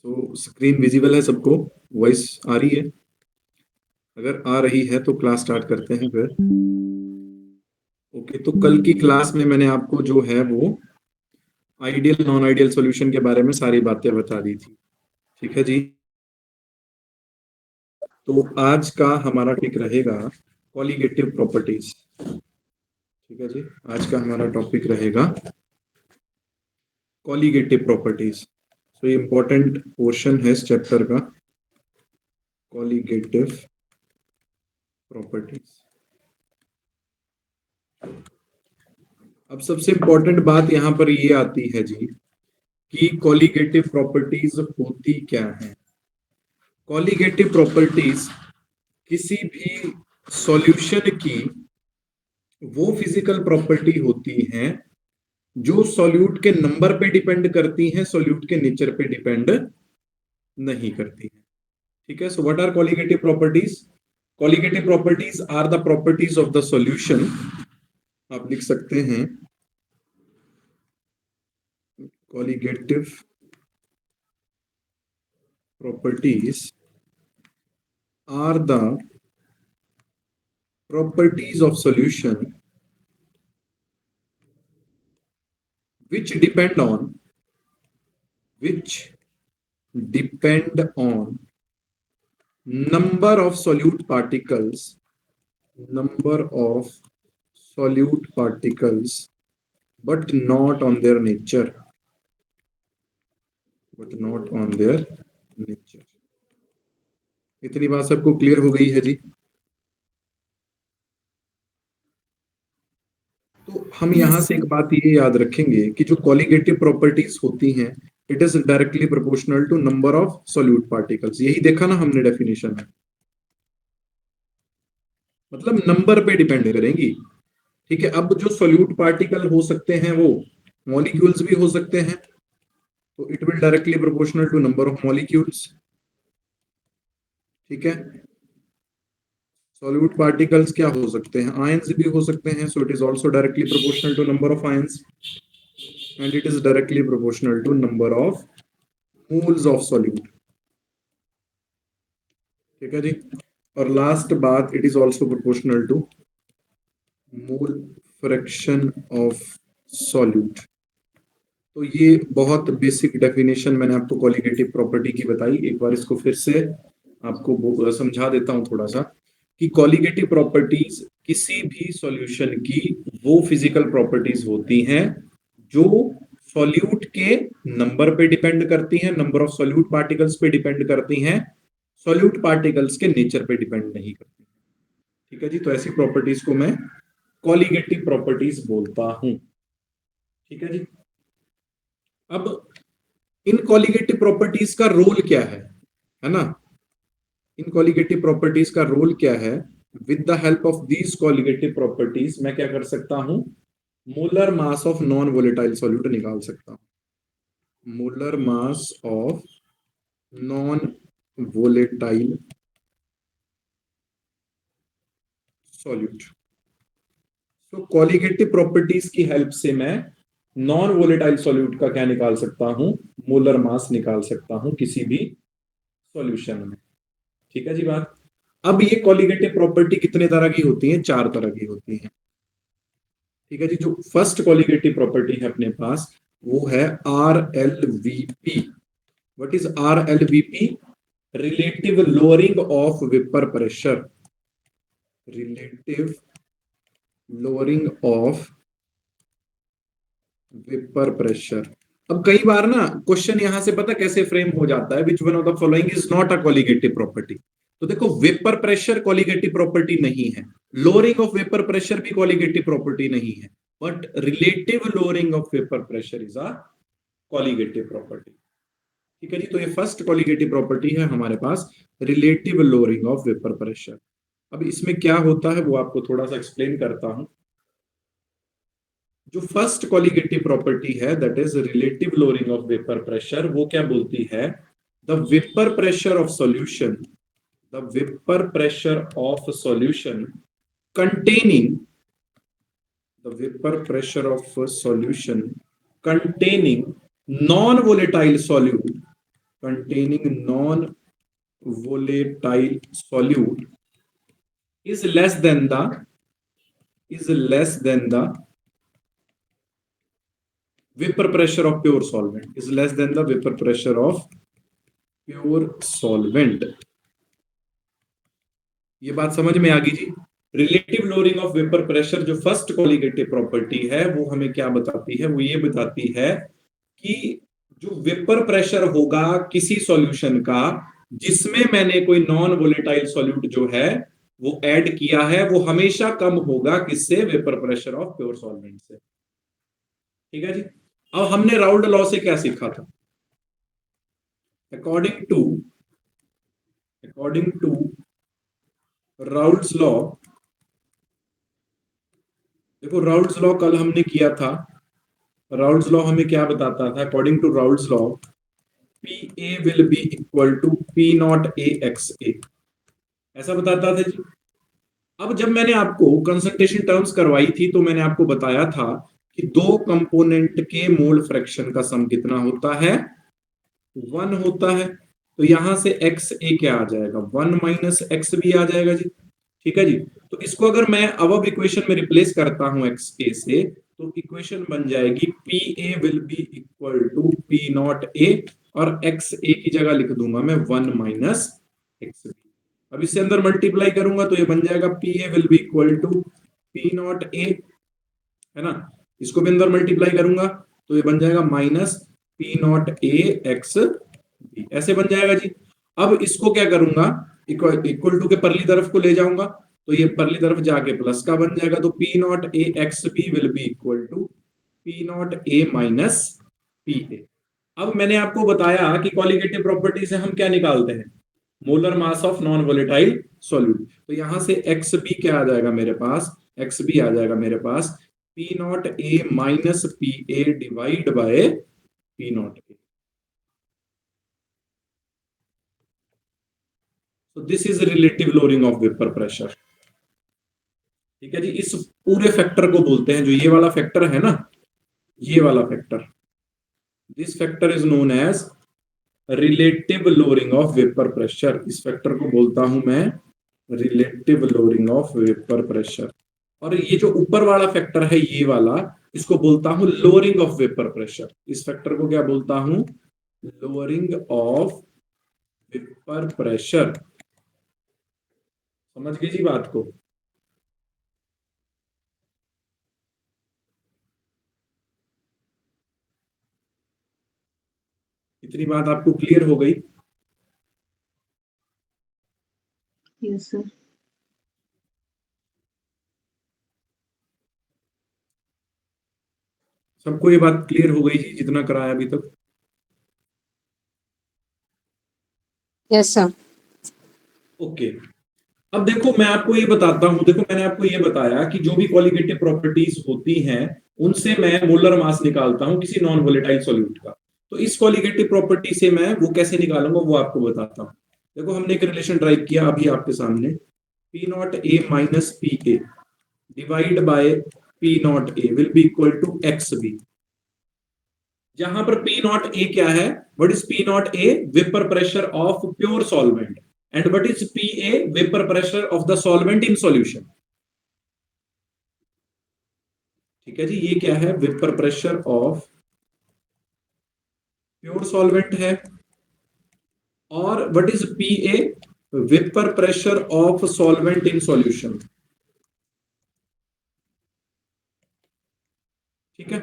तो screen visible है सबको? वॉइस आ रही है? अगर आ रही है तो क्लास स्टार्ट करते हैं फिर। ओके, तो कल की क्लास में मैंने आपको जो है वो आइडियल नॉन आइडियल सॉल्यूशन के बारे में सारी बातें बता दी थी। ठीक है जी। तो आज का हमारा टॉपिक रहेगा कॉलिगेटिव प्रॉपर्टीज। ठीक है जी, आज का हमारा टॉपिक रहेगा कॉलिगेटिव प्रॉपर्टीज। तो ये इंपॉर्टेंट पोर्शन है इस चैप्टर का, कॉलिगेटिव प्रॉपर्टीज। अब सबसे इंपॉर्टेंट बात यहां पर ये आती है जी कि कॉलिगेटिव प्रॉपर्टीज होती क्या है। कॉलिगेटिव प्रॉपर्टीज किसी भी सॉल्यूशन की वो फिजिकल प्रॉपर्टी होती हैं जो सॉल्यूट के नंबर पे डिपेंड करती हैं, सॉल्यूट के नेचर पे डिपेंड नहीं करती हैं। ठीक है, so what are colligative properties? Colligative properties are the properties of the solution. आप लिख सकते हैं colligative properties are the properties of solution which depend on number of solute particles, but not on their nature, इतनी बात सबको clear हो गई है जी? तो हम यहां से एक बात ये याद रखेंगे कि जो कॉलिगेटिव प्रॉपर्टीज होती हैं, it is directly proportional to number of solute particles. यही देखा ना हमने डेफिनेशन में, मतलब नंबर पे डिपेंड करेंगी। ठीक है, अब जो सॉल्यूट पार्टिकल हो सकते हैं वो मॉलिक्यूल्स भी हो सकते हैं, तो it will directly proportional to number of molecules. ठीक है, सॉल्यूट पार्टिकल्स क्या हो सकते हैं? आयंस भी हो सकते हैं, so it is also directly proportional to number of ions, and it is directly proportional to number of moles of solute. ठीक है जी, और लास्ट बात, it is also proportional to mole fraction of solute. तो ये बहुत basic definition मैंने आपको कॉलिगेटिव प्रॉपर्टी की बताई। एक बार इसको फिर से आपको समझा देता हूं थोड़ा सा कि कॉलिगेटिव प्रॉपर्टीज किसी भी सॉल्यूशन की वो फिजिकल प्रॉपर्टीज होती हैं जो सॉल्यूट के नंबर पे डिपेंड करती हैं, नंबर ऑफ सॉल्यूट पार्टिकल्स पे डिपेंड करती हैं, सॉल्यूट पार्टिकल्स के नेचर पे डिपेंड नहीं करती। ठीक है जी, तो ऐसी प्रॉपर्टीज को मैं कॉलिगेटिव प्रॉपर्टीज बोलता हूं। ठीक है जी, अब इन कॉलिगेटिव प्रॉपर्टीज का रोल क्या है ना? इन कॉलिगेटिव प्रॉपर्टीज का रोल क्या है? With the help of these colligative properties मैं क्या कर सकता हूं? Molar mass of non volatile solute निकाल सकता हूं। Molar mass of non volatile solute. तो कॉलिगेटिव प्रॉपर्टीज की हेल्प से मैं नॉन वोलेटाइल सॉल्यूट का क्या निकाल सकता हूं? मोलर मास निकाल सकता हूं किसी भी सॉल्यूशन में। ठीक है जी बात। अब ये कॉलिगेटिव प्रॉपर्टी कितने तरह की होती है? 4 तरह की होती है। ठीक है जी, जो फर्स्ट कॉलिगेटिव प्रॉपर्टी है अपने पास वो है RLVP। What is RLVP? Relative lowering of vapour pressure. Relative lowering of vapour pressure. अब कई बार ना क्वेश्चन यहां से पता कैसे फ्रेम हो जाता है, which one of the following is not a colligative property. तो देखो, वेपर प्रेशर कॉलिगेटिव प्रॉपर्टी नहीं है, लोअरिंग ऑफ वेपर प्रेशर भी कॉलिगेटिव प्रॉपर्टी नहीं है, but relative lowering of vapour pressure is a colligative property. ठीक है जी, तो ये फर्स्ट कॉलिगेटिव प्रॉपर्टी है हमारे पास, relative lowering of vapour pressure. अब इसमें क्या होता है वो आपको थोड़ा सा एक्सप्लेन करता हूं। जो फर्स्ट कॉलिगेटिव प्रॉपर्टी है that is relative lowering of vapour pressure, वो क्या बोलती है? The vapour pressure of solution, the vapour pressure of solution containing the vapor pressure of a solution containing non volatile solute containing non-volatile solute is less than the vapor pressure of pure solvent, is less than the vapor pressure of pure solvent. ये बात समझ में आ गई जी। Relative lowering of vapour pressure जो first colligative property है वो हमें क्या बताती है, वो ये बताती है कि जो वेपर प्रेशर होगा किसी सॉल्यूशन का जिसमें मैंने कोई नॉन वोलेटाइल सॉल्यूट जो है वो ऐड किया है, वो हमेशा कम होगा किससे, vapour pressure of pure solvent से। ठीक है जी। अब हमने राउल्ट लॉ से क्या सीखा था? अकॉर्डिंग टू राउल्ट्स लॉ, देखो राउल्ट्स लॉ कल हमने किया था। राउल्ट्स लॉ हमें क्या बताता था? According to Raoult's law p A will be equal to P not A x A, ऐसा बताता था जी। अब जब मैंने आपको कंसंट्रेशन टर्म्स करवाई थी तो मैंने आपको बताया था कि दो कंपोनेंट के मोल फ्रैक्शन का सम कितना होता है? 1 होता है। तो यहां से एक्स ए क्या आ जाएगा? 1 माइनस एक्स बी आ जाएगा जी। ठीक है जी। तो इसको अगर मैं अब इक्वेशन में रिप्लेस करता हूं एक्स ए से, तो इक्वेशन बन जाएगी P A will be equal to P not A, और एक्स ए की जगह लिख दूंगा मैं 1 माइनस एक्स बी। अब इससे अंदर मल्टीप्लाई करूंगा तो ये बन जाएगा P A will be equal to P not A, है ना। इसको भी अंदर मल्टीप्लाई करूंगा तो ये बन जाएगा minus P not A X B, ऐसे बन जाएगा जी। अब इसको क्या करूंगा, इक्वल टू के परली तरफ को ले जाऊंगा तो ये परली तरफ जाके प्लस का बन जाएगा, तो P not A X B will be equal to P not A minus P A. अब मैंने आपको बताया कि कॉलिगेटिव प्रॉपर्टी से हम क्या निकालते हैं? Molar mass of non volatile solute. तो यहां से एक्स बी क्या आ जाएगा मेरे पास? एक्स बी आ जाएगा मेरे पास P not A minus P A divide by P not A. So this is relative lowering of vapor pressure। ठीक है जी। इस पूरे फैक्टर को बोलते हैं, जो ये वाला फैक्टर है ना, ये वाला factor, this factor is known as relative lowering of vapour pressure. इस फैक्टर को बोलता हूं मैं relative lowering of vapour pressure. और ये जो ऊपर वाला फैक्टर है ये वाला, इसको बोलता हूं लोअरिंग ऑफ वेपर प्रेशर। इस फैक्टर को क्या बोलता हूं? Lowering of vapour pressure. समझ गए जी बात को? इतनी बात आपको क्लियर हो गई? Yes sir. सबको ये बात क्लियर हो गई जी, जितना कराया अभी तक? Yes sir. ओके। अब देखो मैं आपको ये बताता हूं, देखो मैंने आपको ये बताया कि जो भी कॉलिगेटिव प्रॉपर्टीज होती हैं उनसे मैं मोलर मास निकालता हूं किसी नॉन वोलेटाइल सॉल्यूट का। तो इस कॉलिगेटिव प्रॉपर्टी से मैं वो कैसे निकालूंगा वो आपको बताता हूं। देखो हमने एक रिलेशन ड्राइव किया अभी आपके सामने, P not A minus P A divide by P not A will be equal to x B. जहां पर पी नॉट ए क्या है? What is P not A? Vapour pressure of pure solvent. And what is P A? Vapour pressure of the solvent in solution. ठीक है जी। ये क्या है? Vapour pressure of pure solvent है। और what is P A? Vapour pressure of solvent in solution. ठीक है।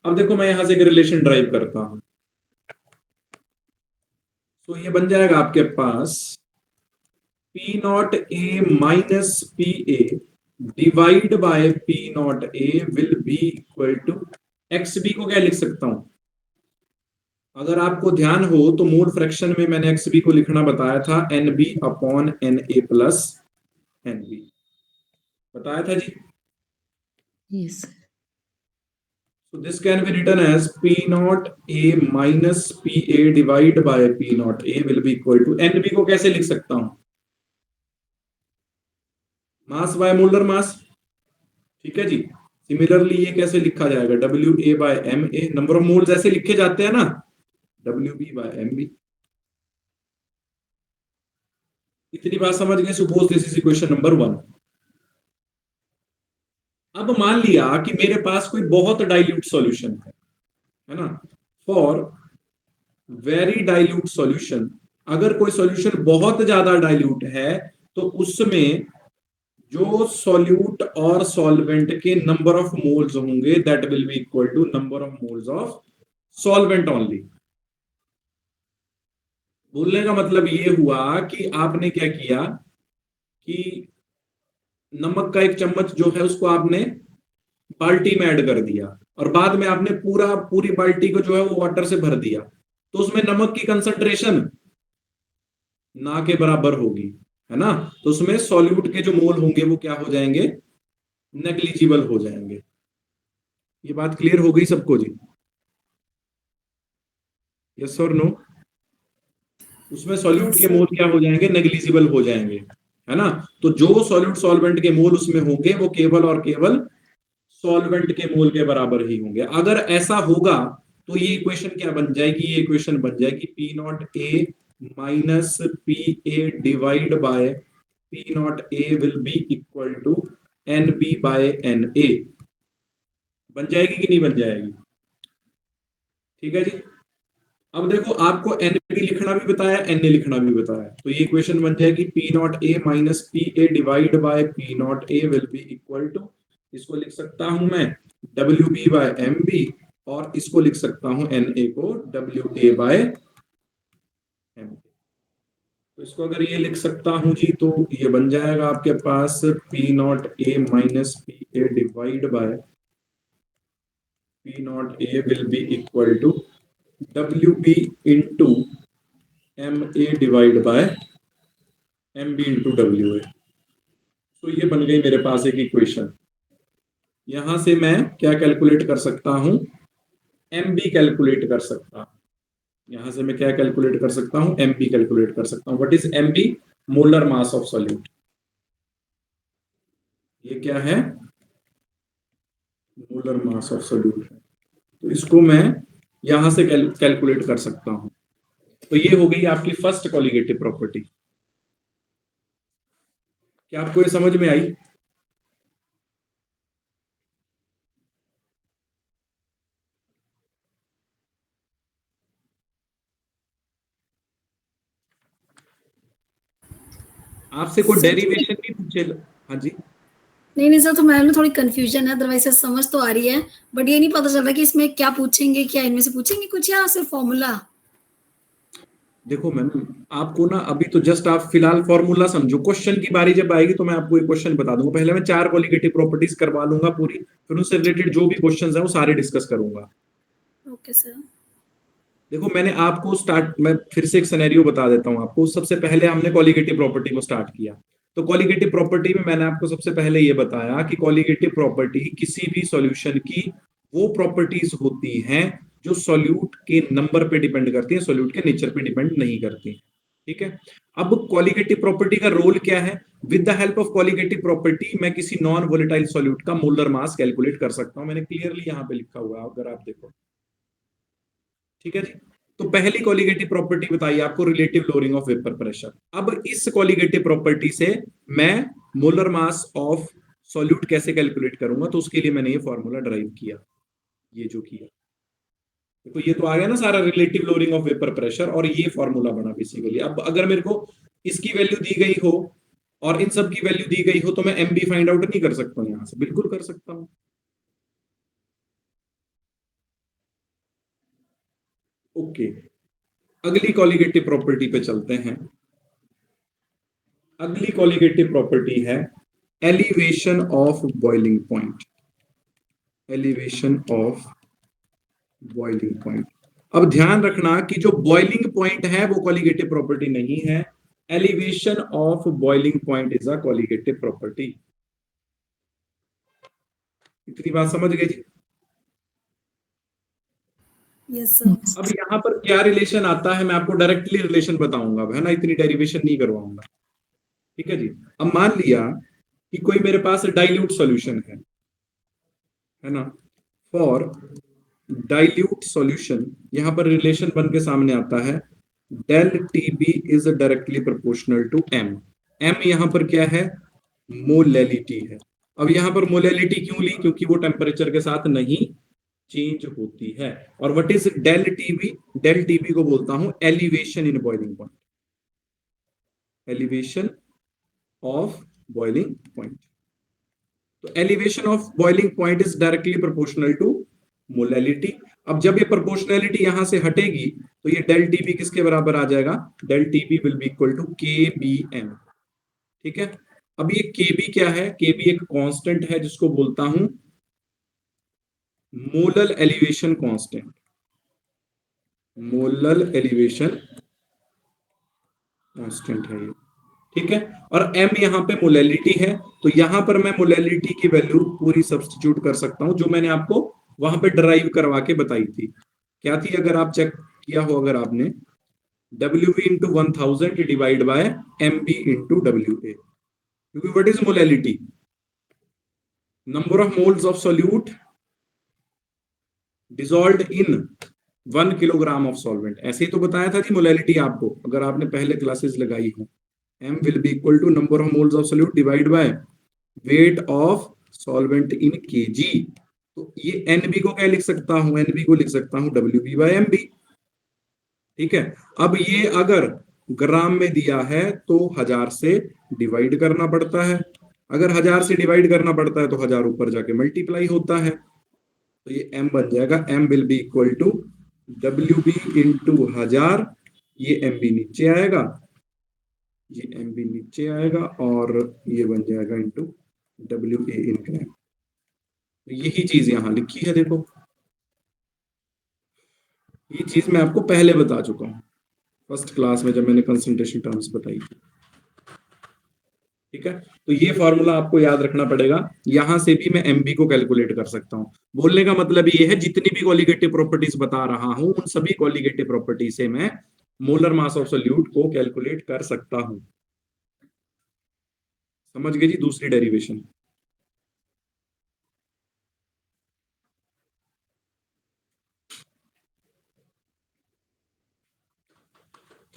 अब देखो मैं यहां से एक रिलेशन ड्राइव करता हूं, तो ये बन जाएगा आपके पास P not A minus P A divide by P not A will be equal to x B को क्या लिख सकता हूं? अगर आपको ध्यान हो तो मोल फ्रैक्शन में मैंने एक्स बी को लिखना बताया था N B upon N A plus N B, बताया था जी। Yes. So this can be written as P naught A minus PA divide by P naught A will be equal to NB को कैसे लिख सकता हूं? Mass by molar mass. ठीक है जी। सिमिलरली ये कैसे लिखा जाएगा? W A by M A, number of moles ऐसे लिखे जाते हैं ना, WB/MB। इतनी बात समझ गए? Suppose this is equation number 1। अब मान लिया कि मेरे पास कोई बहुत डाइल्यूट सॉल्यूशन है ना, फॉर वेरी डाइल्यूट सॉल्यूशन। अगर कोई सॉल्यूशन बहुत ज्यादा डाइल्यूट है तो उसमें जो सॉल्यूट और सॉल्वेंट के नंबर ऑफ मोल्स होंगे that will be equal to number of moles of solvent only. बोलने का मतलब ये हुआ कि आपने क्या किया कि नमक का एक चम्मच जो है उसको आपने बाल्टी में ऐड कर दिया और बाद में आपने पूरी बाल्टी को जो है वो वाटर से भर दिया, तो उसमें नमक की कंसंट्रेशन ना के बराबर होगी, है ना। तो उसमें सॉल्यूट के जो मोल होंगे वो क्या हो जाएंगे, नेग्लिजिबल हो जाएंगे। ये बात क्लियर हो गई सबको जी? यस और नो? उसमें सॉल्यूट यस के सर। मोल क्या हो जाएंगे, नेग्लिजिबल हो जाएंगे, है ना। तो जो सॉल्यूट सॉल्वेंट के मोल उसमें होंगे वो केवल और केवल सॉल्वेंट के मोल के बराबर ही होंगे। अगर ऐसा होगा तो ये इक्वेशन क्या बन जाएगी, ये इक्वेशन बन जाएगी P not A minus P A divide by P not A will be equal to N B by N A. बन जाएगी कि नहीं बन जाएगी? ठीक है जी। अब देखो आपको एन बी लिखना भी बताया, एन ए लिखना भी बताया, तो ये इक्वेशन बन जाएगी P not A minus P A divide by P not A will be equal to, इसको लिख सकता हूं मैं W B by M B, और इसको लिख सकता हूं एन ए को डब्ल्यू ए बाय एम। तो इसको अगर ये लिख सकता हूं जी तो ये बन जाएगा आपके पास P not A minus P A divide by P not A will be equal to W B into M A divide by M B into W A. तो ये बन गई मेरे पास एक इक्वेशन। यहां से मैं क्या कैलकुलेट कर सकता हूं, एम बी कैलकुलेट कर सकता हूं। यहां से मैं क्या कैलकुलेट कर सकता हूं, एम बी कैलकुलेट कर सकता हूं। What is M B? Molar mass of solute. ये क्या है? मोलर मास ऑफ सॉल्यूट है। तो इसको मैं यहां से कैलकुलेट कर सकता हूं। तो ये हो गई आपकी फर्स्ट कॉलिगेटिव प्रॉपर्टी। क्या आपको ये समझ में आई? आपसे कोई सर डेरिवेशन नहीं पूछे? हाँ जी। नहीं नहीं सर, तो मैम में थोड़ी कंफ्यूजन है, अदरवाइज सर समझ तो आ रही है, बट ये नहीं पता चल रहा कि इसमें क्या पूछेंगे, क्या इनमें से पूछेंगे कुछ या सिर्फ फॉर्मूला। देखो मैम, आपको ना अभी तो जस्ट आप फिलहाल फॉर्मूला समझो, क्वेश्चन की बारी जब आएगी तो मैं आपको एक क्वेश्चन बता दूंगा। पहले मैं 4 कॉलिगेटिव प्रॉपर्टीज करवा लूंगा पूरी, फिर उनसे रिलेटेड जो भी क्वेश्चंस हैं वो सारे डिस्कस करूंगा। Okay sir. देखो मैंने आपको मैं फिर से एक सिनेरियो बता देता हूं आपको। सबसे पहले हमने कॉलिगेटिव प्रॉपर्टी को स्टार्ट किया। तो कॉलिगेटिव प्रॉपर्टी में मैंने आपको सबसे पहले ये बताया कि कॉलिगेटिव प्रॉपर्टी किसी भी सॉल्यूशन की वो प्रॉपर्टीज होती हैं जो सॉल्यूट के नंबर पे डिपेंड करती है, सॉल्यूट के नेचर पे डिपेंड नहीं करती। ठीक है। अब कॉलिगेटिव प्रॉपर्टी का रोल क्या है? With the help of colligative property मैं किसी नॉन वोलेटाइल सॉल्यूट का मोलर मास कैलकुलेट कर सकता हूं। मैंने क्लियरली यहां पे लिखा हुआ है, अगर आप देखो। ठीक है जी। तो पहली कॉलिगेटिव प्रॉपर्टी बताइए आपको, relative lowering of vapour pressure. अब इस कॉलिगेटिव प्रॉपर्टी से मैं मोलर मास ऑफ सॉल्यूट कैसे कैलकुलेट करूंगा, तो उसके लिए मैंने ये फॉर्मूला ड्राइव किया, ये जो किया। देखो ये तो आ गया ना सारा, relative lowering of vapour pressure, और ये फॉर्मूला बना बेसिकली। अब अगर मेरे को इसकी वैल्यू दी गई हो और इन सब की वैल्यू दी गई हो तो मैं एम बी फाइंड आउट नहीं कर सकता हूं यहां से? बिल्कुल कर सकता हूं। ओके, अगली कॉलिगेटिव प्रॉपर्टी पे चलते हैं। अगली कॉलिगेटिव प्रॉपर्टी है elevation of boiling point. Elevation of boiling point. अब ध्यान रखना कि जो बॉइलिंग पॉइंट है वो कॉलिगेटिव प्रॉपर्टी नहीं है। Elevation of boiling point is a colligative property. इतनी बात समझ गए जी? Yes sir. अब यहां पर क्या रिलेशन आता है मैं आपको डायरेक्टली रिलेशन बताऊंगा, है ना, इतनी डेरिवेशन नहीं करवाऊंगा। ठीक है जी। अब मान लिया कि कोई मेरे पास डाइल्यूट सॉल्यूशन है ना, फॉर डाइल्यूट सॉल्यूशन, यहां पर रिलेशन बन के सामने आता है, del T B is directly proportional to M. M यहां पर क्या है, मोलैलिटी है। अब यहां पर मोलैलिटी क्यों ली, क्योंकि वो टेम्परेचर के साथ नहीं चेंज होती है। और what is del T B, del T B को बोलता हूं elevation in boiling point, elevation of boiling point. तो elevation of boiling point is directly proportional to molality. अब जब ये प्रोपोर्शनैलिटी यहां से हटेगी तो ये डेल टीबी किसके बराबर आ जाएगा, del T B will be equal to K B M. ठीक है, अब ये के बी क्या है, के बी एक कांस्टेंट है जिसको बोलता हूं molal elevation constant, molal elevation constant है ये। ठीक है, और m यहां पे मोलैलिटी है, तो यहां पर मैं मोलैलिटी की वैल्यू पूरी सब्स्टिट्यूट कर सकता हूं जो मैंने आपको वहां पे ड्राइव करवा के बताई थी। क्या थी, अगर आप चेक किया हो, अगर आपने WV into 1000 divide by MB into WA, क्योंकि what is molality, number of moles of solute dissolved in 1 kilogram of solvent. ऐसे ही तो बताया था जी मोलैलिटी आपको, अगर आपने पहले क्लासेस लगाई हो। M will be equal to number of moles of solute divided by weight of solvent in kg। तो ये NB को क्या लिख सकता हूं, NB को लिख सकता हूं WB by MB। ठीक है, अब ये अगर ग्राम में दिया है तो 1000 से डिवाइड करना पड़ता है, अगर 1000 से डिवाइड करना पड़ता है तो 1000 ऊपर जाके मल्टीप्लाई होता है, तो ये M बन जाएगा, M will be equal to WB into 1000, ये MB नीचे आएगा, ये MB नीचे आएगा, और ये बन जाएगा इंटू WA इन ग्राम। यही चीज यहां लिखी है, देखो ये चीज मैं आपको पहले बता चुका हूं फर्स्ट क्लास में जब मैंने कंसंट्रेशन टर्म्स बताई थी। ठीक है, तो ये फॉर्मूला आपको याद रखना पड़ेगा, यहां से भी मैं MB को कैलकुलेट कर सकता हूं। बोलने का मतलब ये है, जितनी भी कॉलिगेटिव प्रॉपर्टीज बता रहा हूं उन सभी कॉलिगेटिव प्रॉपर्टी से मैं मोलर मास ऑफ सॉल्यूट को कैलकुलेट कर सकता हूं। समझ गए जी दूसरी डेरिवेशन।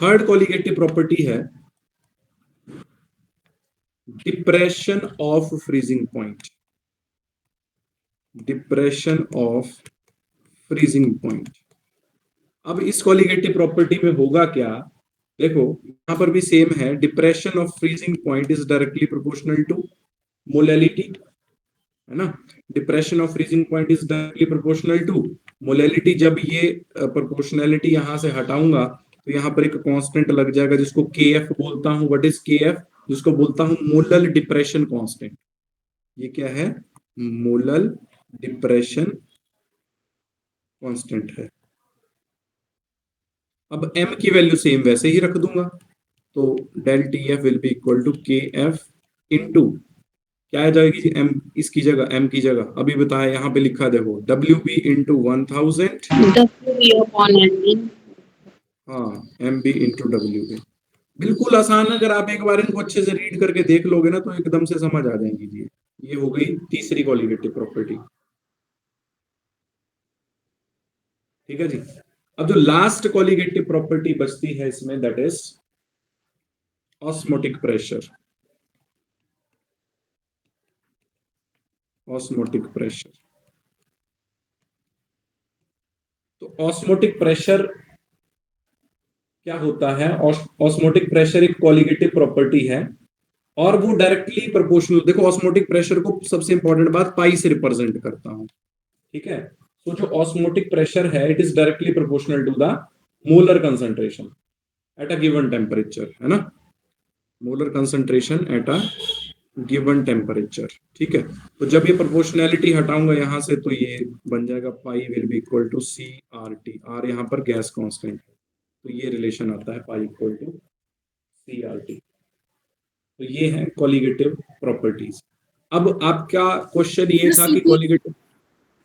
थर्ड कॉलिगेटिव प्रॉपर्टी है depression of freezing point, depression of freezing point. अब इस कॉलिगेटिव प्रॉपर्टी में होगा क्या, देखो यहां पर भी सेम है, depression of freezing point is directly proportional to molality, है ना। Depression of freezing point is directly proportional to molality. जब ये प्रोपोर्शनैलिटी यहां से हटाऊंगा तो यहां पर एक कांस्टेंट लग जाएगा जिसको KF बोलता हूं। व्हाट इज KF, जिसको बोलता हूं मोलल डिप्रेशन कांस्टेंट। ये क्या है, मोलल डिप्रेशन कांस्टेंट है। अब M की वैल्यू सेम वैसे ही रख दूंगा, तो del TF will be equal to KF into क्या आ जाएगी जी, M इसकी जगह, M की जगह अभी बताया, यहाँ पे लिखा देखो WB into 1000, WB upon MB। हाँ MB इंटू WB। बिल्कुल आसान, अगर आप एक बार इनको अच्छे से रीड करके देख लोगे ना तो एकदम से समझ आ जाएंगी जी। ये हो गई तीसरी कॉलिगेटिव प्रॉपर्टी। ठीक है जी, अब जो लास्ट कॉलिगेटिव प्रॉपर्टी बचती है इसमें, that is osmotic pressure. Osmotic pressure, तो ऑस्मोटिक प्रेशर क्या होता है, ऑस्मोटिक प्रेशर एक कॉलिगेटिव प्रॉपर्टी है और वो डायरेक्टली प्रोपोर्शनल, देखो ऑस्मोटिक प्रेशर को सबसे इंपॉर्टेंट बात पाई से रिप्रेजेंट करता हूं। ठीक है, तो जो ऑस्मोटिक प्रेशर है it is directly proportional to the molar concentration at a given temperature, है ना, molar concentration at a given temperature. ठीक है, तो जब ये प्रोपोर्शनैलिटी हटाऊंगा यहां से तो ये बन जाएगा pi will be equal to CRT। R यहाँ पर गैस कांस्टेंट, तो ये रिलेशन आता है पाई इक्वल टू CRT। तो ये है कॉलिगेटिव प्रॉपर्टीज। अब आपका क्वेश्चन ये था कि कॉलिगेटिव,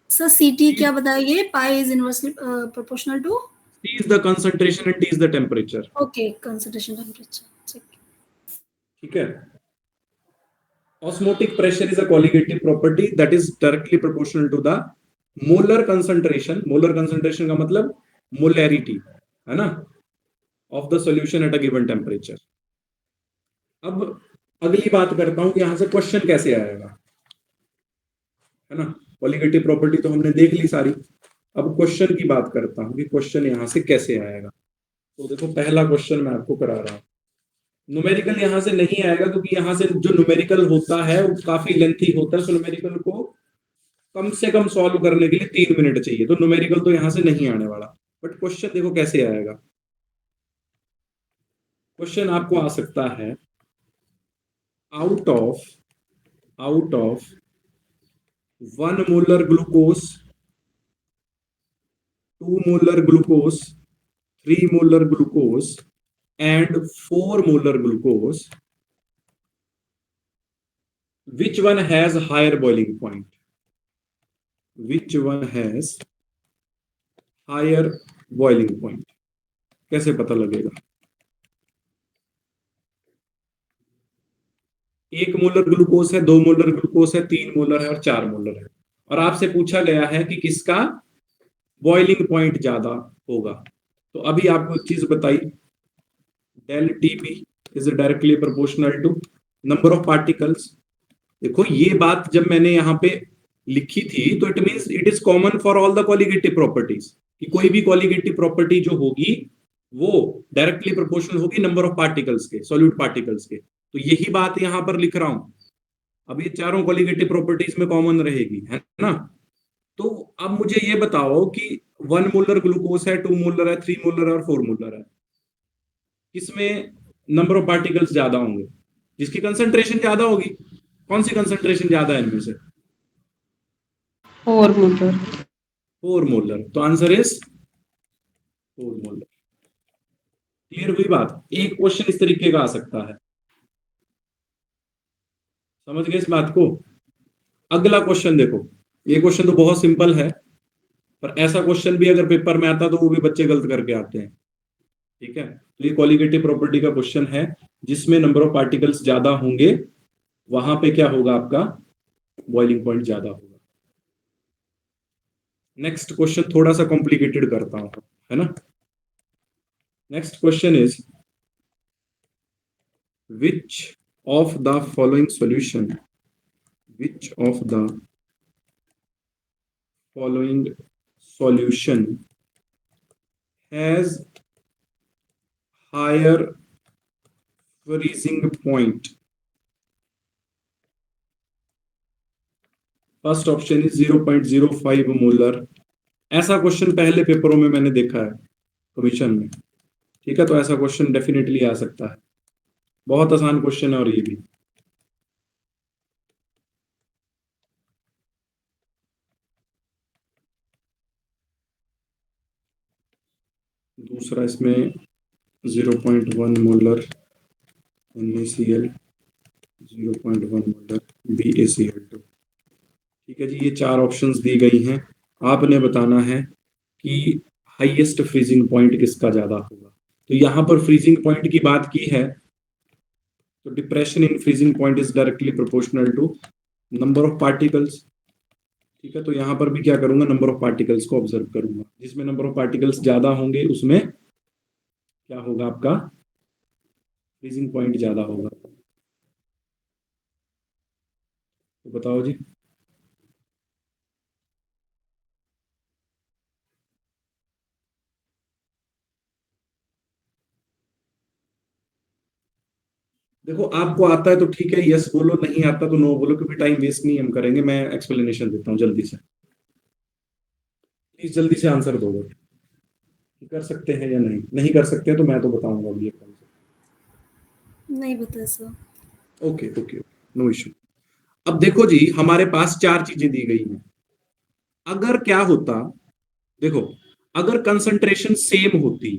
सर CT क्या बताइए, pi is inversely proportional to, T is the concentration and T is the temperature। Okay concentration temperature. ठीक है, osmotic pressure is a colligative property that is directly proportional to the molar concentration का मतलब molarity, है ना, of the solution at a given temperature. अब अगली बात करता हूं कि यहां से क्वेश्चन कैसे आएगा, है ना। कॉलिगेटिव प्रॉपर्टी तो हमने देख ली सारी। अब क्वेश्चन की बात करता हूं कि क्वेश्चन यहां से कैसे आएगा। तो देखो पहला क्वेश्चन मैं आपको करा रहा हूं। न्यूमेरिकल यहां से नहीं आएगा, क्योंकि यहां से जो न्यूमेरिकल होता है वो काफी लेंथी होता है। सो न्यूमेरिकल को कम से कम सॉल्व करने के लिए 3 मिनट चाहिए, तो न्यूमेरिकल तो यहां से नहीं आने वाला। बट क्वेश्चन देखो कैसे आएगा। क्वेश्चन आपको आ सकता है, out of 1 molar glucose, 2 molar glucose, 3 molar glucose and 4 molar glucose, which one has higher boiling point? Which one has higher boiling point? कैसे पता लगेगा? 1 मोलर ग्लूकोज है, 2 मोलर ग्लूकोज है, 3 मोलर है और 4 मोलर है, और आपसे पूछा गया है कि किसका बॉइलिंग पॉइंट ज्यादा होगा। तो अभी आपको एक चीज बताई, del T P is directly proportional to number of particles. देखो ये बात जब मैंने यहाँ पे लिखी थी तो it means it is common for all the colligative properties, कि कोई भी कॉलिगेटिव प्रॉपर्टी जो होगी वो डायरेक्टली प्रोपोर्शनल होगी नंबर ऑफ पार्टिकल्स के, सॉल्यूट पार्टिकल्स के। तो यही बात यहां पर लिख रहा हूं। अब ये चारों कॉलिगेटिव प्रॉपर्टीज में कॉमन रहेगी, है ना। तो अब मुझे ये बताओ कि 1 मोलर ग्लूकोज है, 2 मोलर है, 3 मोलर है और 4 मोलर है, किसमें नंबर ऑफ पार्टिकल्स ज्यादा होंगे? जिसकी कंसेंट्रेशन ज्यादा होगी। कौन सी कंसेंट्रेशन ज्यादा है इनमें से? 4 molar. 4 मोलर। तो आंसर इज 4 मोलर। क्लियर हुई बात? एक क्वेश्चन इस तरीके का आ सकता है, समझ गए इस बात को। अगला क्वेश्चन देखो, ये क्वेश्चन तो बहुत सिंपल है, पर ऐसा क्वेश्चन भी अगर पेपर में आता तो वो भी बच्चे गलत करके आते हैं, ठीक है। तो ये कॉलिगेटिव प्रॉपर्टी का क्वेश्चन है, जिसमें नंबर ऑफ पार्टिकल्स ज्यादा होंगे वहां पे क्या होगा, आपका बॉइलिंग पॉइंट ज्यादा होगा। नेक्स्ट क्वेश्चन थोड़ा सा कॉम्प्लिकेटेड करता हूं, है ना। Next question is, which of the following solution has higher freezing point? First option is 0.05 molar. ऐसा क्वेश्चन पहले पेपरों में मैंने देखा है कमीशन में, ठीक है। तो ऐसा क्वेश्चन डेफिनेटली आ सकता है, बहुत आसान क्वेश्चन है और ये भी। दूसरा इसमें 0.1 मोलर NaCl, 0.1 मोलर BaCl2। ठीक है जी, ये 4 ऑप्शंस दी गई हैं। आपने बताना है कि हाईएस्ट फ्रीजिंग पॉइंट किसका ज्यादा होगा। तो यहां पर फ्रीजिंग पॉइंट की बात की है, तो depression in freezing point is directly proportional to number of particles. ठीक है, तो यहां पर भी क्या करूंगा, नंबर ऑफ पार्टिकल्स को ऑब्जर्व करूंगा। जिसमें नंबर ऑफ पार्टिकल्स ज्यादा होंगे उसमें क्या होगा, आपका फ्रीजिंग पॉइंट ज्यादा होगा। तो बताओ जी। देखो आपको आता है तो ठीक है, यस बोलो, नहीं आता तो नो बोलो, क्योंकि टाइम वेस्ट नहीं हम करेंगे। मैं एक्सप्लेनेशन देता हूँ जल्दी से, प्लीज जल्दी से आंसर दो। कर सकते हैं या नहीं, नहीं कर सकते हैं तो मैं तो बताऊंगा अभी एकदम से। नहीं बता sir. Okay okay, no issue. अब देखो जी, हमारे पास 4 चीजें दी गई हैं। अगर क्या होता, देखो, अगर कंसंट्रेशन सेम होती,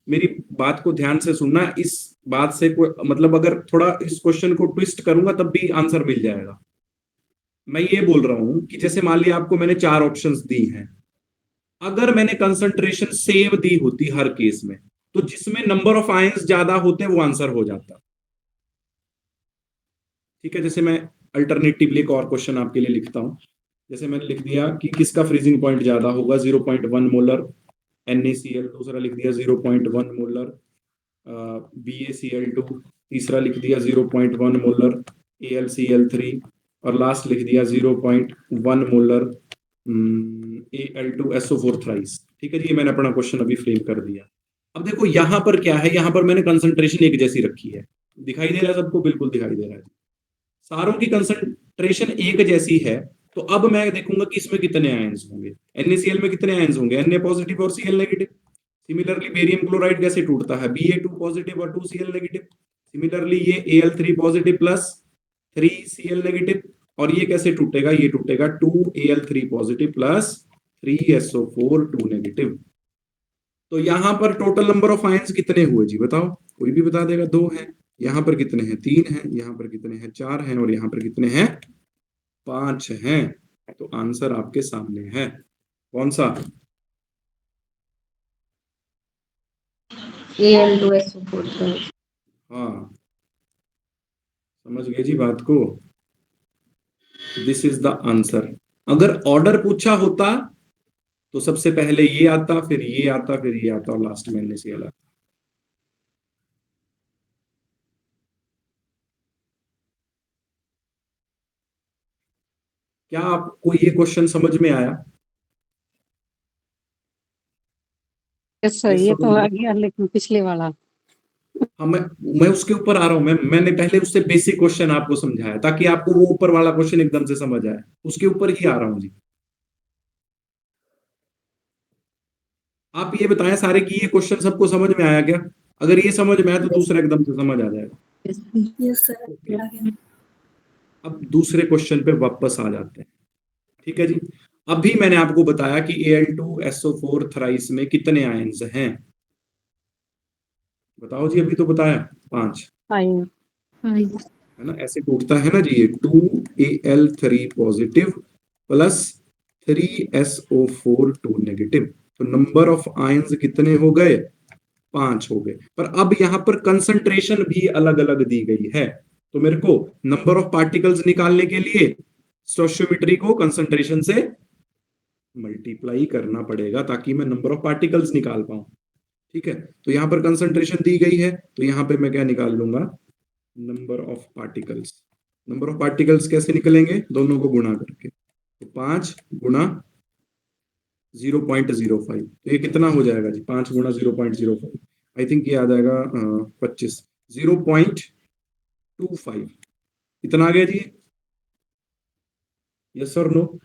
मेरी बात को ध्यान से सुनना, इस बात से कोई मतलब, अगर थोड़ा इस क्वेश्चन को ट्विस्ट करूंगा तब भी आंसर मिल जाएगा। मैं ये बोल रहा हूं कि जैसे मान लिया आपको मैंने 4 ऑप्शंस दी हैं, अगर मैंने कंसंट्रेशन सेम दी होती हर केस में, तो जिसमें नंबर ऑफ आयंस ज्यादा होते वो आंसर हो जाता। ठीक है, जैसे मैं अल्टरनेटिवली एक और क्वेश्चन आपके लिए लिखता हूं। जैसे मैंने लिख दिया कि किसका फ्रीजिंग पॉइंट ज्यादा होगा, 0.1 मोलर NaCl, दूसरा लिख दिया 0.1 मोलर BaCl2, तीसरा लिख दिया 0.1 मोलर AlCl3, और लास्ट लिख दिया 0.1 मोलर Al2SO4 थ्राइस। ठीक है जी, ये मैंने अपना क्वेश्चन अभी फ्रेम कर दिया। अब देखो यहां पर क्या है, यहां पर मैंने कंसंट्रेशन एक जैसी रखी है, दिखाई दे रहा है सबको? बिल्कुल दिखाई दे रहा है। सारों की कंसंट्रेशन एक जैसी है, तो अब मैं देखूंगा कि इसमें कितने आयंस होंगे। NaCl में कितने आयंस होंगे? Na पॉजिटिव और Cl negative. Similarly barium chloride कैसे टूटता है? Ba2 पॉजिटिव और 2Cl नेगेटिव। सिमिलरली ये Al3 positive plus 3Cl negative, और ये कैसे टूटेगा? ये टूटेगा 2Al3 positive plus 3SO4 2 negative. तो यहां पर टोटल नंबर ऑफ आयंस कितने हुए जी, बताओ? कोई भी बता देगा? 2 हैं। यहां पर कितने हैं? 3 हैं। यहां पर कितने हैं? 4 हैं। और यहां पर कितने हैं? 5 हैं। तो आंसर आपके सामने है। कौन सा? Al2SO4। हाँ, समझ गए जी बात को? This is the answer. अगर ऑर्डर पूछा होता तो सबसे पहले ये आता, फिर ये आता, फिर ये आता, और लास्ट में NaCl आता। क्या आपको ये क्वेश्चन समझ में आया? यस सर, यस ये और तो आ नो? गया, लेकिन पिछले वाला हाँ, मैं उसके ऊपर आ रहा हूँ। मैंने पहले उससे बेसिक क्वेश्चन आपको समझाया ताकि आपको वो ऊपर वाला क्वेश्चन एकदम से समझ आए। उसके ऊपर ही आ रहा हूँ जी। आप ये बताएं सारे कि ये क्वेश्चन सबको समझ में आया क्या? अगर ये समझ में आया तो दूसरा एकदम से समझ आ जाएगा। यस सर, ओके, आ गया। अब दूसरे क्वेश्चन पे वापस आ जाते हैं। ठीक है जी। अभी मैंने आपको बताया कि Al2SO4 थ्राइस में कितने आयंस हैं? बताओ जी, अभी तो बताया 5 5। है ना। ऐसे टूटता है ना जी, ये 2Al3 positive plus 3SO4 2 negative. तो नंबर ऑफ आयंस कितने हो गए? 5 हो गए। पर अब यहां पर कंसंट्रेशन भी अलग अलग दी गई है, तो मेरे को नंबर ऑफ पार्टिकल्स निकालने के लिए स्टोइचियोमेट्री को कंसंट्रेशन से मल्टीप्लाई करना पड़ेगा ताकि मैं नंबर ऑफ पार्टिकल्स निकाल पाऊं। ठीक है, तो यहां पर कंसंट्रेशन दी गई है, तो यहां पे मैं क्या निकाल लूंगा? Number of particles. Number of particles कैसे निकलेंगे? दोनों को गुणा करके। तो 5 गुणा 0.05, तो ये कितना हो जाएगा जी? 5 गुणा 0.05, आई थिंक ये आ जाएगा 25, 0.25। इतना आ गया जी? यस और नो?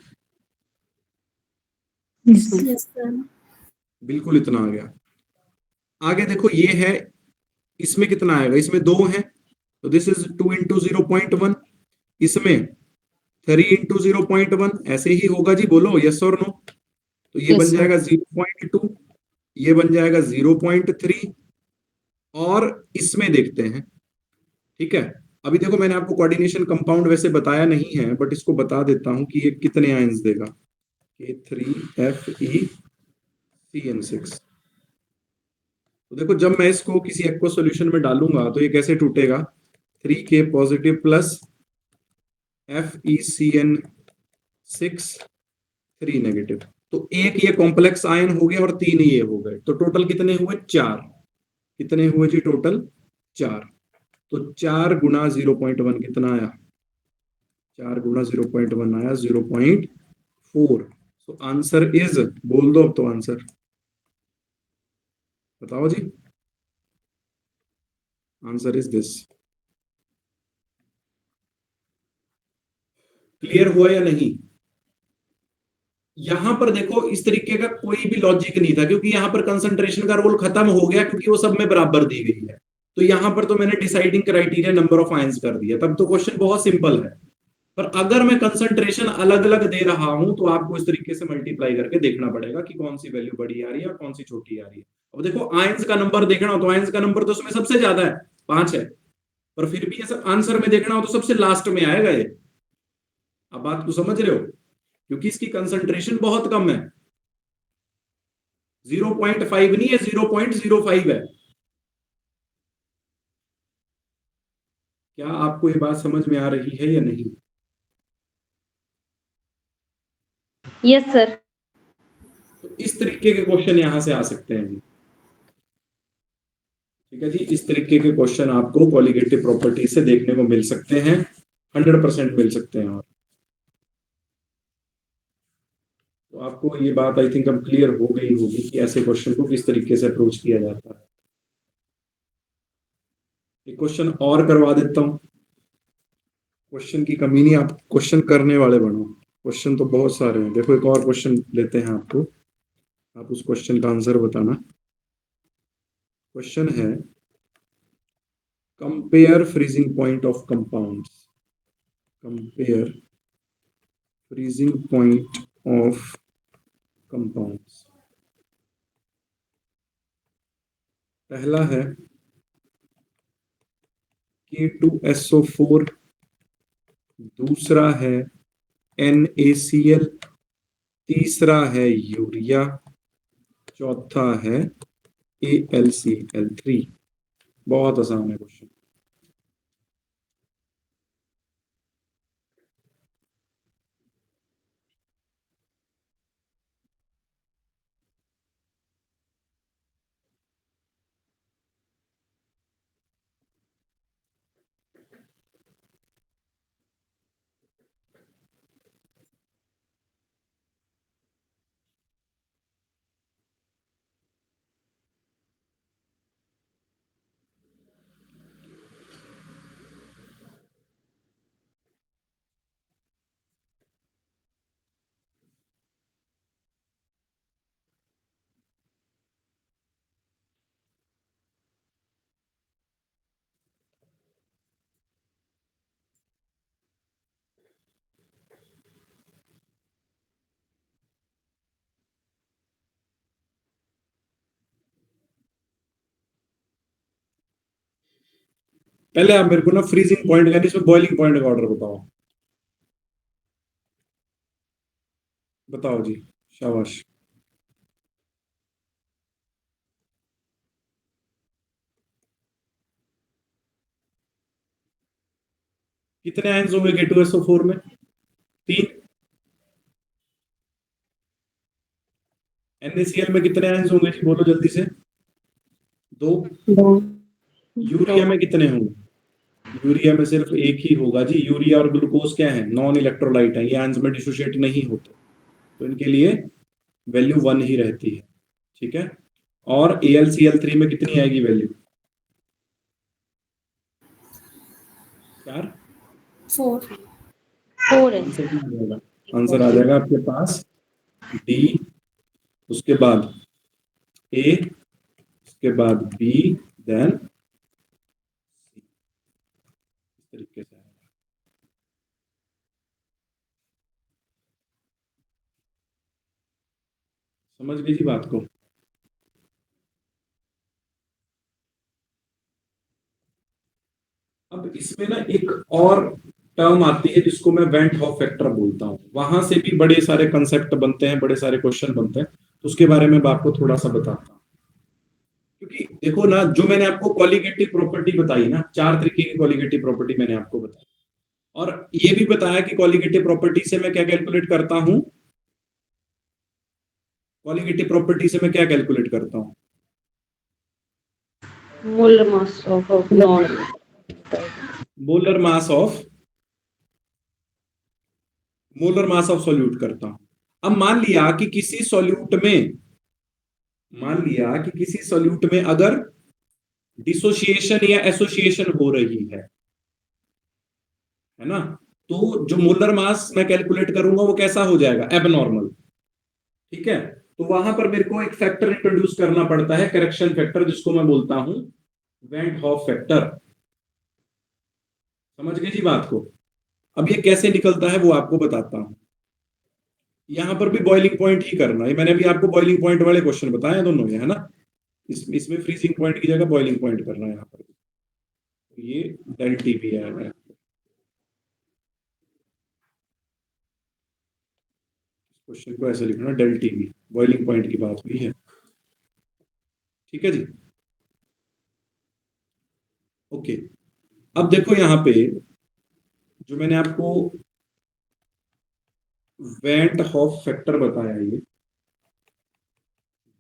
Yes sir. बिल्कुल इतना आ गया। आगे देखो, ये है, इसमें कितना आएगा? इसमें 2 है, तो दिस इज 2 इंटू 0.1। इसमें 3 इंटू 0.1, ऐसे ही होगा जी, बोलो यस और नो? तो ये बन यस सर। जाएगा 0.2, ये बन जाएगा 0.3, और इसमें देखते हैं। ठीक है, अभी देखो मैंने आपको कोऑर्डिनेशन कंपाउंड वैसे बताया नहीं है, बट इसको बता देता हूं कि ये कितने आयंस देगा। K3FeCN6। तो देखो, जब मैं इसको किसी एक्वा सॉल्यूशन में डालूंगा तो ये कैसे टूटेगा? 3K positive plus FeCN6 3 negative. तो एक ये कॉम्प्लेक्स आयन हो गया और 3 ये हो गए, तो टोटल कितने हुए? 4। कितने हुए जी टोटल? 4। तो 4 गुना 0.1 कितना आया? 4 गुना 0.1 आया 0.4। तो आंसर इज, बोल दो अब तो आंसर, बताओ जी। Answer is this. क्लियर हुआ या नहीं? यहां पर देखो, इस तरीके का कोई भी लॉजिक नहीं था, क्योंकि यहां पर कंसंट्रेशन का रोल खत्म हो गया, क्योंकि वो सब में बराबर दी गई है। तो यहां पर तो मैंने deciding criteria number of ions कर दिया, तब तो क्वेश्चन बहुत सिंपल है। पर अगर मैं कंसंट्रेशन अलग अलग दे रहा हूं तो आपको इस तरीके से मल्टीप्लाई करके देखना पड़ेगा कि कौन सी वैल्यू बड़ी आ रही है और कौन सी छोटी आ रही है। अब देखो, आयंस का नंबर देखना हो तो आयंस का नंबर तो उसमें सबसे ज्यादा है, 5 है। पर फिर भी ऐसा आंसर में देखना हो तो सबसे लास्ट में आएगा ये। अब बात को समझ रहे हो? क्योंकि इसकी कंसंट्रेशन बहुत कम है, 0.5 नहीं है, 0.05 है। क्या आपको ये बात समझ में आ रही है या नहीं? Yes, sir. तो इस तरीके के क्वेश्चन यहां से आ सकते हैं जी। ठीक है जी, इस तरीके के क्वेश्चन आपको कॉलिगेटिव प्रॉपर्टी से देखने को मिल सकते हैं, 100% मिल सकते हैं। और तो आपको ये बात आई थिंक अब क्लियर हो गई होगी कि ऐसे क्वेश्चन को किस तरीके से अप्रोच किया जाता है। एक क्वेश्चन और करवा देता हूं, क्वेश्चन की कमी नहीं, आप क्वेश्चन करने वाले बनो। क्वेश्चन तो बहुत सारे हैं। देखो एक और क्वेश्चन लेते हैं आपको, आप उस क्वेश्चन का आंसर बताना। क्वेश्चन है compare freezing point of compounds. Compare freezing point of compounds. पहला है K2SO4, दूसरा है NaCl, तीसरा है यूरिया, चौथा है AlCl3। बहुत आसान है क्वेश्चन। पहले आप मेरे को ना फ्रीजिंग पॉइंट यानी इसमें बॉइलिंग पॉइंट का ऑर्डर बताओ। बताओ जी, शाबाश। कितने आयंस होंगे K2SO4 में? 3। NaCl में कितने आयंस होंगे जी, बोलो जल्दी से। 2। दो। यूरिया में कितने होंगे? यूरिया में सिर्फ एक ही होगा जी। यूरिया और ग्लूकोज क्या है? नॉन इलेक्ट्रोलाइट है, ये आयंस में डिसोशिएट नहीं होते, तो इनके लिए वैल्यू 1 ही रहती है। ठीक है। और AlCl3 में कितनी आएगी वैल्यू? 4। 4। 4 है। आंसर क्या आ जाएगा? आंसर आ जाएगा आपके पास डी, उसके बाद ए, उसके बाद बी, देन इस तरीके से आएगा। समझ गई जी बात को? अब इसमें ना एक और टर्म आती है जिसको मैं वेंट हॉफ फैक्टर बोलता हूं, वहां से भी बड़े सारे कंसेप्ट बनते हैं, बड़े सारे क्वेश्चन बनते हैं, तो उसके बारे में मैं आपको थोड़ा सा बताता हूँ। क्योंकि देखो ना, जो मैंने आपको कॉलिगेटिव प्रॉपर्टी बताई ना, 4 तरीके की कॉलिगेटिव प्रॉपर्टी मैंने आपको बताई, और ये भी बताया कि कॉलिगेटिव प्रॉपर्टी से मैं क्या कैलकुलेट करता हूं। कॉलिगेटिव प्रॉपर्टी से मैं क्या कैलकुलेट करता हूं? Molar mass of non. Molar mass of, molar mass of solute करता हूं। अब मान लिया कि किसी सॉल्यूट में, मान लिया कि किसी सॉल्यूट में अगर डिसोसिएशन या एसोसिएशन हो रही है ना, तो जो मोलर मास मैं कैलकुलेट करूंगा वो कैसा हो जाएगा? एबनॉर्मल। ठीक है। तो वहां पर मेरे को एक फैक्टर इंट्रोड्यूस करना पड़ता है, करेक्शन फैक्टर, जिसको मैं बोलता हूं वेंट हॉफ फैक्टर। समझ गए जी बात को? अब ये कैसे निकलता है वो आपको बताता हूं। यहां पर भी बॉइलिंग पॉइंट ही करना है, मैंने अभी आपको बॉइलिंग पॉइंट वाले क्वेश्चन बताए हैं दोनों, ये है ना। इसमें फ्रीजिंग पॉइंट की जगह बॉइलिंग पॉइंट करना है यहाँ पर। तो ये डेल टी भी है। क्वेश्चन को ऐसे लिखना, डेल टी भी, बॉइलिंग पॉइंट की बात हुई है। ठीक है जी। ओके। अब देखो यहाँ पे जो मैंने आपको वेंट हॉफ फैक्टर बताया, ये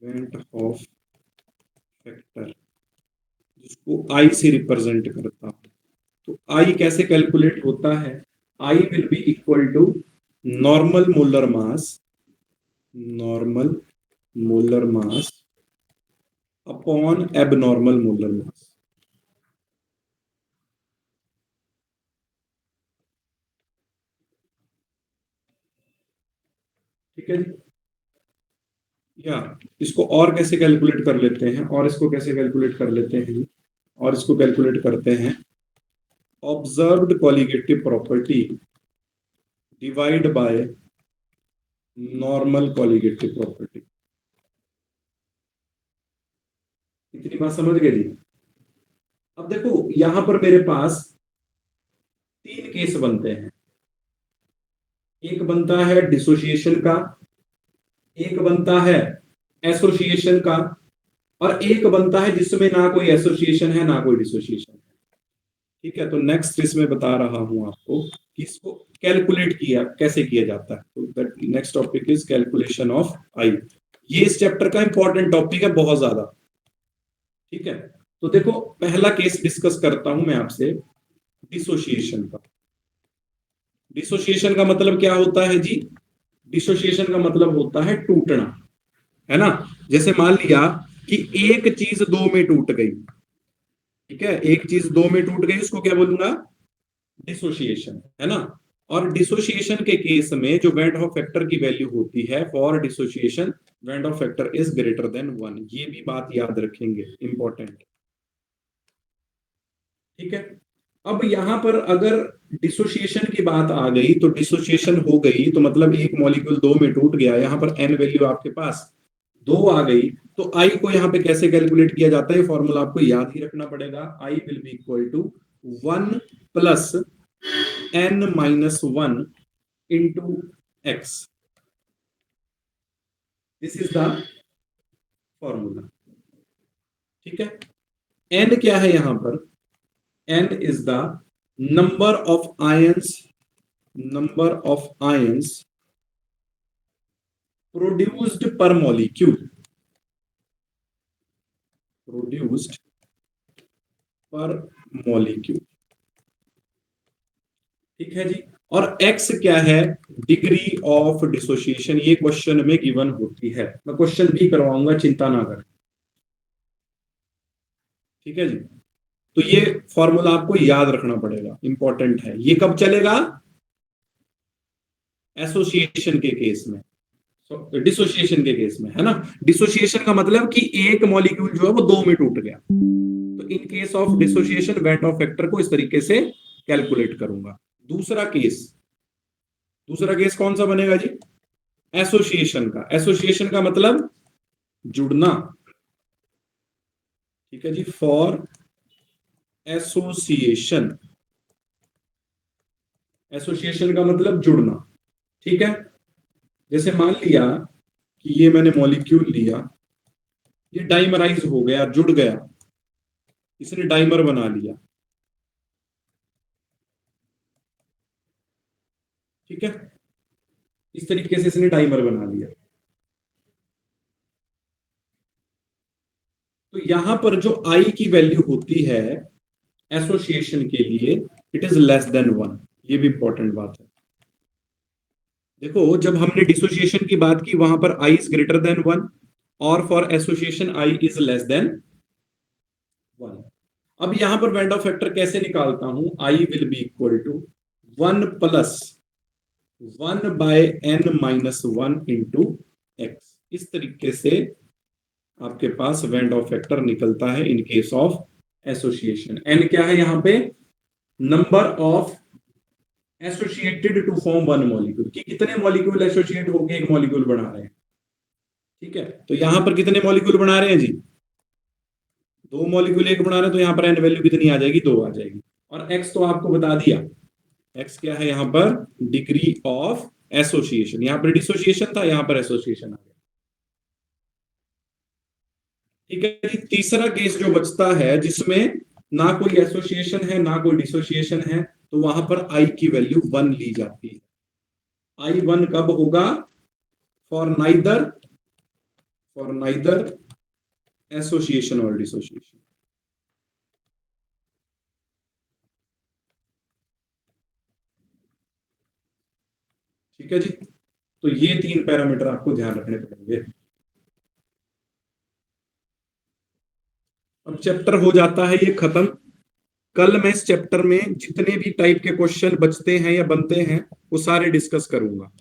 वेंट हॉफ फैक्टर जिसको आई से रिप्रेजेंट करता हूं। तो आई कैसे कैलकुलेट होता है? I will be equal to normal molar mass upon abnormal molar mass. ठीक है जी। या इसको और कैसे कैलकुलेट कर लेते हैं, और इसको कैसे कैलकुलेट कर लेते हैं, और इसको कैलकुलेट करते हैं observed colligative property divide by normal colligative property. इतनी बात समझ गए जी? अब देखो यहां पर मेरे पास 3 केस बनते हैं। एक बनता है डिसोसिएशन का, एक बनता है एसोसिएशन का, और एक बनता है जिसमें ना कोई एसोसिएशन है ना कोई डिसोसिएशन है। ठीक है, तो नेक्स्ट इसमें बता रहा हूं आपको कि इसको कैलकुलेट किया कैसे किया जाता है। तो that next topic is calculation of i. ये इस चैप्टर का इंपॉर्टेंट टॉपिक है बहुत ज्यादा। ठीक है, तो देखो पहला केस डिस्कस करता हूं मैं आपसे डिसोसिएशन का। डिसोसिएशन का मतलब क्या होता है जी? डिसोसिएशन का मतलब होता है टूटना, है ना। जैसे मान लिया कि एक चीज दो में टूट गई, ठीक है, एक चीज दो में टूट गई, उसको क्या बोलूंगा? डिसोसिएशन, है ना। और डिसोसिएशन के केस में जो वेंट हॉफ फैक्टर की वैल्यू होती है for dissociation, went half factor is greater than 1। ये भी बात याद रखेंगे, इंपॉर्टेंट। ठीक है, अब यहां पर अगर डिसोसिएशन की बात आ गई तो डिसोसिएशन हो गई तो मतलब एक मॉलिक्यूल दो में टूट गया, यहां पर एन वैल्यू आपके पास 2 आ गई, तो आई को यहां पे कैसे कैलकुलेट किया जाता है? फॉर्मूला आपको याद ही रखना पड़ेगा। I will be equal to 1 plus n minus 1 into X. This is the formula. ठीक है, n क्या है यहां पर? n is the number of ions produced per molecule, ठीक है जी। और x क्या है? Degree of dissociation. ये क्वेश्चन में गिवन होती है, मैं क्वेश्चन भी करवाऊंगा, चिंता ना करें। ठीक है जी, तो ये फॉर्मूला आपको याद रखना पड़ेगा, इंपॉर्टेंट है। ये कब चलेगा? एसोसिएशन के केस में, डिसोसिएशन के केस में, है ना। डिसोसिएशन का मतलब कि एक मॉलिक्यूल जो है वो दो में टूट गया। तो इन case of dissociation went of factor को इस तरीके से कैलकुलेट करूंगा। दूसरा केस कौन सा बनेगा जी? एसोसिएशन का। एसोसिएशन का मतलब जुड़ना। ठीक है जी, फॉर एसोसिएशन, एसोसिएशन का मतलब जुड़ना। ठीक है, जैसे मान लिया कि ये मैंने मॉलिक्यूल लिया, ये डाइमराइज हो गया, जुड़ गया, इसने डाइमर बना लिया। ठीक है, इस तरीके से इसने डाइमर बना लिया। तो यहां पर जो आई की वैल्यू होती है एसोसिएशन के लिए, इट इज लेस देन 1। ये भी इंपॉर्टेंट बात है। देखो जब हमने डिसोसिएशन की बात की वहां पर आई इज ग्रेटर देन 1, और for association I is less than 1। अब यहां पर वेंट ऑफ फैक्टर कैसे निकालता हूं? I will be equal to 1 plus 1 by n minus 1 into X. इस तरीके से आपके पास वेंट ऑफ फैक्टर निकलता है in case of association. n क्या है यहां पे? Number of associated to form one molecule, कि कितने मॉलिक्यूल एसोसिएट होकर एक मॉलिक्यूल बना रहे हैं। ठीक है, तो यहां पर कितने मॉलिक्यूल बना रहे हैं जी? 2 मॉलिक्यूल एक बना रहे हैं, तो यहां पर एन वैल्यू कितनी आ जाएगी? 2 आ जाएगी। और एक्स तो आपको बता दिया, एक्स क्या है यहां पर? Degree of association. यहां पर डिसोसिएशन था, यहां पर एसोसिएशन आ गया। ठीक है जी, तीसरा केस जो बचता है जिसमें ना कोई एसोसिएशन है ना कोई डिसोसिएशन है, तो वहां पर आई की वैल्यू 1 ली जाती है। I1 कब होगा? फॉर नाइदर एसोसिएशन और डिसोसिएशन। ठीक है जी, तो ये 3 पैरामीटर आपको ध्यान रखने पड़ेंगे। अब चैप्टर हो जाता है ये खत्म। कल मैं इस चैप्टर में जितने भी टाइप के क्वेश्चन बचते हैं या बनते हैं वो सारे डिस्कस करूंगा।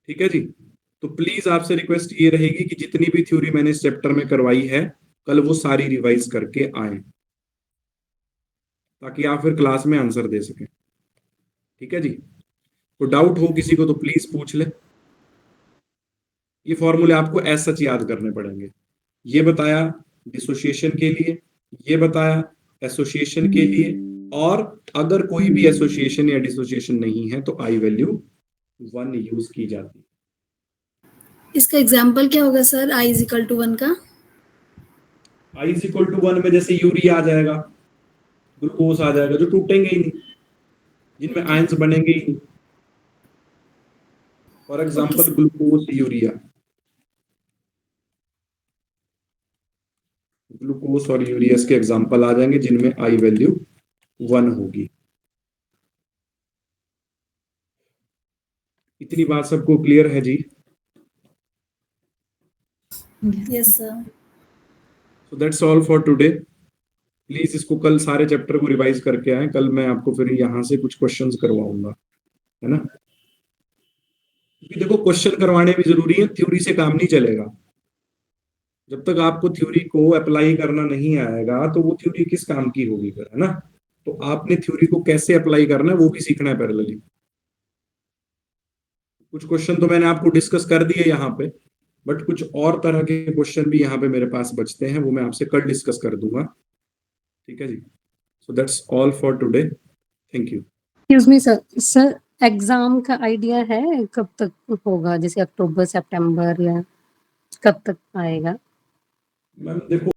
ठीक है जी, तो प्लीज आपसे रिक्वेस्ट ये रहेगी कि जितनी भी थ्योरी मैंने इस चैप्टर में करवाई है कल वो सारी रिवाइज करके आए, ताकि आप फिर क्लास में आंसर दे सकें। ठीक है जी, तो डाउट हो किसी को तो प्लीज पूछ ले। ये फॉर्मूले आपको ऐसा सच याद करने पड़ेंगे। ये बताया डिसोसिएशन के लिए, ये बताया एसोसिएशन के लिए, और अगर कोई भी एसोसिएशन या डिसोसिएशन नहीं है तो आई वैल्यू 1 यूज की जाती है। इसका एग्जाम्पल क्या होगा sir I is equal to 1 का? I इज इक्वल टू 1 में जैसे यूरिया आ जाएगा, ग्लूकोज आ जाएगा, जो टूटेंगे ही नहीं, जिनमें आयंस बनेंगे ही नहीं। For example glucose urea, glucose और यूरिया के एग्जाम्पल आ जाएंगे जिनमें आई वैल्यू 1 होगी। इतनी बात सबको क्लियर है जी? Yes sir. So that's all for today. Please इसको कल सारे चैप्टर को रिवाइज करके आए। कल मैं आपको फिर यहाँ से कुछ क्वेश्चंस करवाऊंगा, है ना? क्योंकि देखो क्वेश्चन करवाने भी जरूरी है, थ्योरी से काम नहीं चलेगा। जब तक आपको थ्योरी को अप्लाई करना नहीं आएगा तो वो थ्योरी किस काम की होगी फिर, है ना? तो आपने थ्योरी को कैसे अप्लाई करना है वो भी सीखना है पैरेलली। कुछ क्वेश्चन तो मैंने आपको डिस्कस कर दिए यहाँ पे, बट कुछ और तरह के क्वेश्चन भी यहाँ पे मेरे पास बचते हैं, वो मैं आपसे कल डिस्कस कर दूंगा। ठीक है जी, so that's all for today, thank you. Excuse me sir, sir exam का आइडिया है कब तक होगा? जैसे अक्टूबर सितंबर या कब तक आएगा? मैम देखो